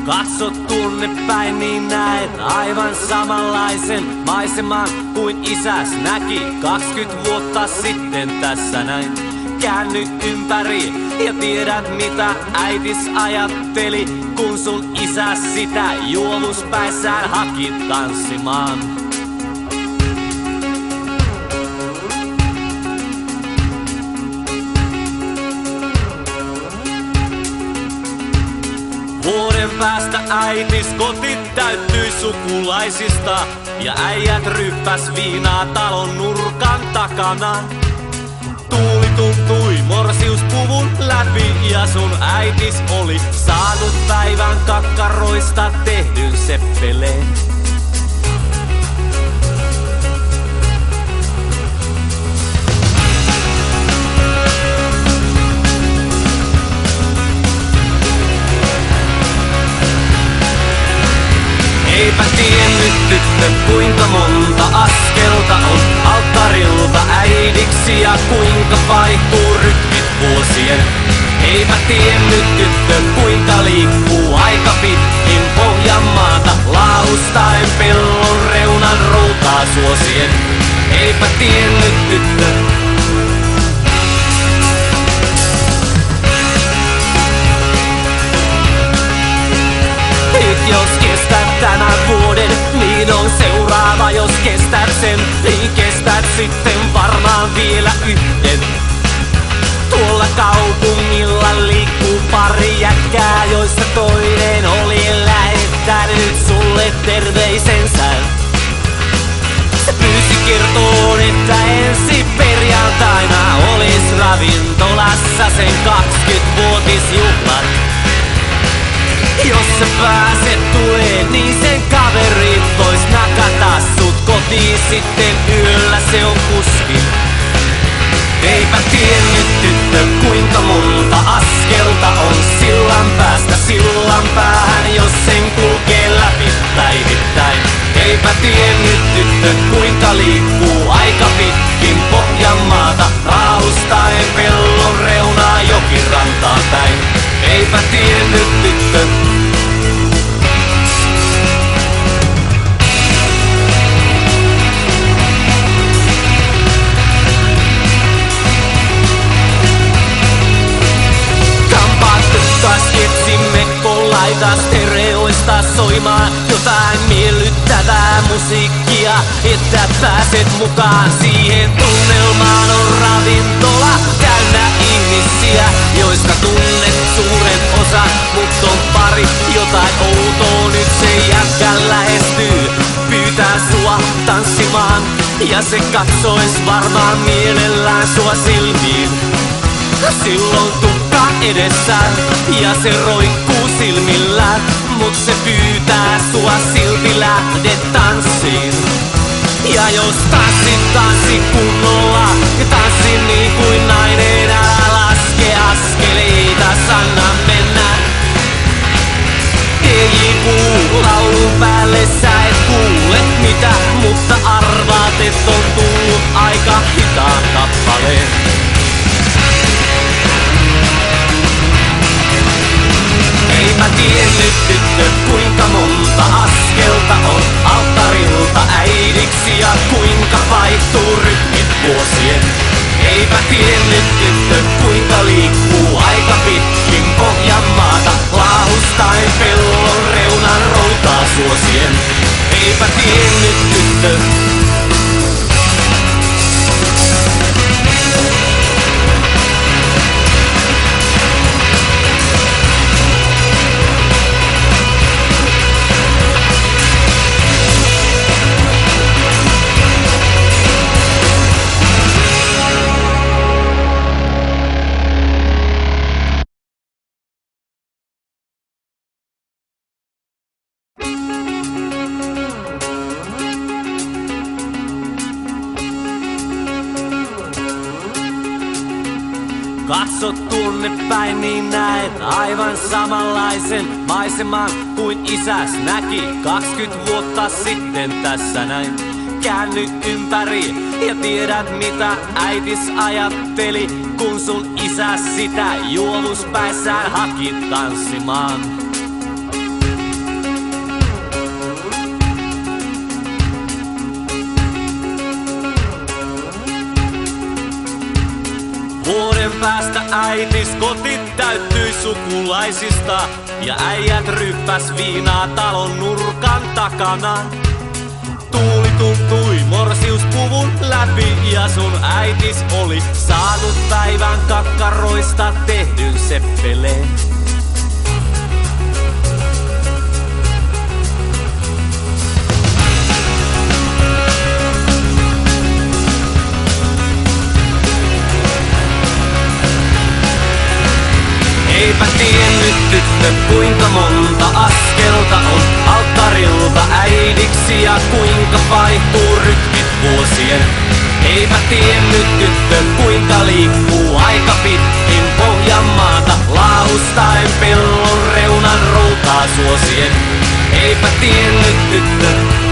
Katso tunne päin, niin näet aivan samanlaisen maiseman kuin isäs näki 20 vuotta sitten tässä näin. Käänny ympäri ja tiedät mitä äitis ajatteli, kun sun isäs sitä juovuspäissään haki tanssimaan. Vuoden päästä äitis koti täyttyi sukulaisista ja äijät ryppäs viinaa talon nurkan takana. Tuuli tuntui morsiuspuvun läpi ja sun äitis oli saanut päivän kakkaroista tehdyn seppeleen. Eipä tiennyt tyttö kuinka monta askelta on alttarilta äidiksi ja kuinka vaihtuu rytmit vuosien. Eipä tiennyt tyttö kuinka liikkuu aika pitkin Pohjanmaata laustaen pellon reunan routaa suosien. Eipä tiennyt tyttö. Jos kestät tänä vuoden, niin on seuraava. Jos kestät sen, niin kestät sitten varmaan vielä yhden. Tuolla kaupungilla liikkuu pari jätkää, joista toinen oli lähettänyt sulle terveisensä. Se pyysi kertoon, että ensi perjantaina olis ravintolassa sen 20-vuotisjuhlat. Jos sä pääset tuleen, niin sen kaverit vois nakata sut kotiin sitten yöllä, se on kuski. Eipä tiennyt tyttö kuinka monta askelta on sillan päästä sillan päähän, jos sen kulkee läpi päivittäin. Eipä tiennyt tyttö kuinka liikkuu aika pitkin Pohjanmaata raustaen pellon reunaa jokirantaan päin. Eipä tiennyt tyttö. Etsimme kollaita stereoista soimaan jotain miellyttävää musiikkia, että pääset mukaan siihen tunnelmaan. On ravintola täynnä ihmisiä, joista tunnet suuren osan, mut on pari jotain outoa. Nyt se jätkä lähestyy, pyytää sua tanssimaan, ja se katsois varmaan mielellään sua silmiin. Silloin tukka edessään ja se roikkuu silmillään, mut se pyytää sua silti lähde tanssiin. Ja jos tanssi kunnolla ja tanssi niin kuin nainen, älä laske askeleita, anna mennä. DJ-puu laulun päälle, sä et kuule mitä, mutta arvaat, et on tullut aika hitaan kappaleen. Eipä tiennyt tyttö kuinka monta askelta on alttarilta äidiksi ja kuinka vaihtuu rytmit vuosien. Eipä tiennyt tyttö kuinka liikkuu aika pitkin Pohjanmaata laustaen pellon reunan routaa suosien. Eipä tiennyt tyttö. Katso tunne päin, niin näet aivan samanlaisen maiseman kuin isäs näki 20 vuotta sitten tässä näin. Käänny ympäri ja tiedät mitä äitis ajatteli, kun sun isäs sitä juovuspäissään haki tanssimaan. päästä äitis koti täyttyi sukulaisista ja äijät ryppäs viinaa talon nurkan takana. Tuuli tuntui morsiuspuvun läpi ja sun äitis oli saanut päivän kakkaroista tehdyn seppeleen. Eipä tiennyt tyttö kuinka monta askelta on alttarilta äidiksi ja kuinka vaihtuu rytmit vuosien. Eipä tiennyt tyttö kuinka liikkuu aika pitkin Pohjanmaata laahustaen pellon reunan routaa suosien. Eipä tiennyt tyttö